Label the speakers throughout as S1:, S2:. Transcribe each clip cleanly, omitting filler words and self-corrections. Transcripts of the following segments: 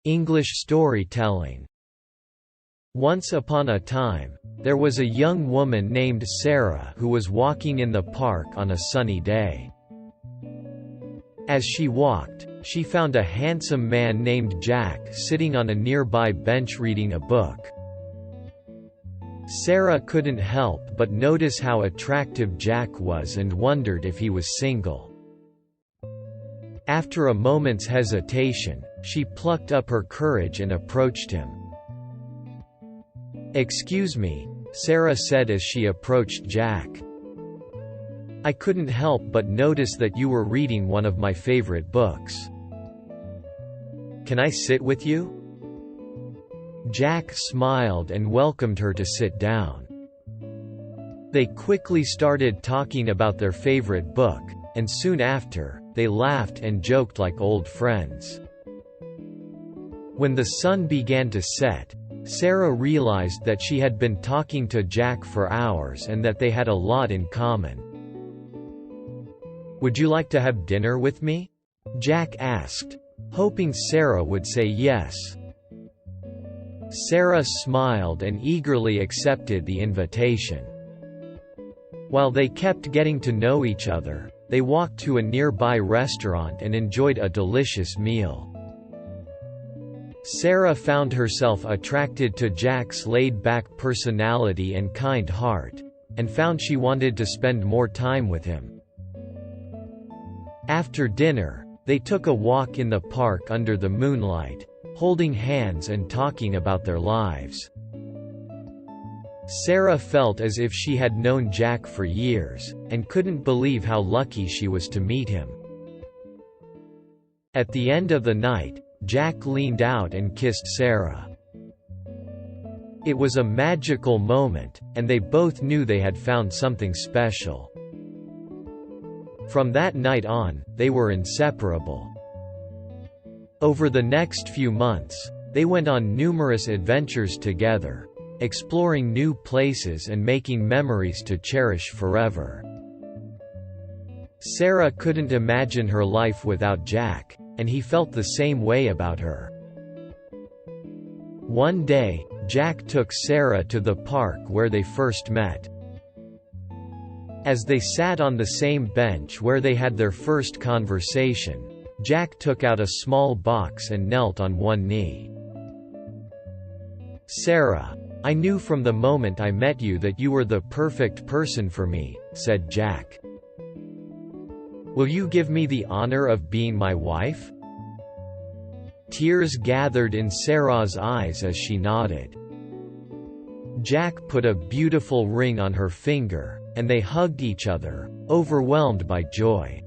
S1: English storytelling. Once upon a time, there was a young woman named Sarah who was walking in the park on a sunny day. As she walked, she found a handsome man named Jack sitting on a nearby bench reading a book. Sarah couldn't help but notice how attractive Jack was and wondered if he was single. After a moment's hesitation, she plucked up her courage and approached him. "Excuse me," Sarah said as she approached Jack. "I couldn't help but notice that you were reading one of my favorite books. Can I sit with you?" Jack smiled and welcomed her to sit down. They quickly started talking about their favorite book, and soon after, they laughed and joked like old friends. When the sun began to set, Sarah realized that she had been talking to Jack for hours and that they had a lot in common. "Would you like to have dinner with me?" Jack asked, hoping Sarah would say yes. Sarah smiled and eagerly accepted the invitation. While they kept getting to know each other, they walked to a nearby restaurant and enjoyed a delicious meal. Sarah found herself attracted to Jack's laid-back personality and kind heart, and found she wanted to spend more time with him. After dinner, they took a walk in the park under the moonlight, holding hands and talking about their lives. Sarah felt as if she had known Jack for years, and couldn't believe how lucky she was to meet him. At the end of the night, Jack leaned out and kissed Sarah. It was a magical moment, and they both knew they had found something special. From that night on, they were inseparable. Over the next few months, they went on numerous adventures together, exploring new places and making memories to cherish forever. Sarah couldn't imagine her life without Jack, and he felt the same way about her. One day, Jack took Sarah to the park where they first met. As they sat on the same bench where they had their first conversation, Jack took out a small box and knelt on one knee. "Sarah, I knew from the moment I met you that you were the perfect person for me," said Jack. "Will you give me the honor of being my wife?" Tears gathered in Sarah's eyes as she nodded. Jack put a beautiful ring on her finger, and they hugged each other, overwhelmed by joy.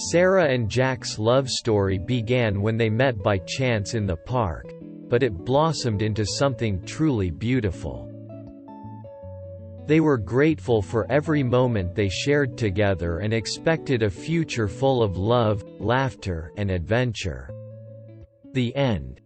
S1: Sarah and Jack's love story began when they met by chance in the park, but it blossomed into something truly beautiful. They were grateful for every moment they shared together and expected a future full of love, laughter, and adventure. The end.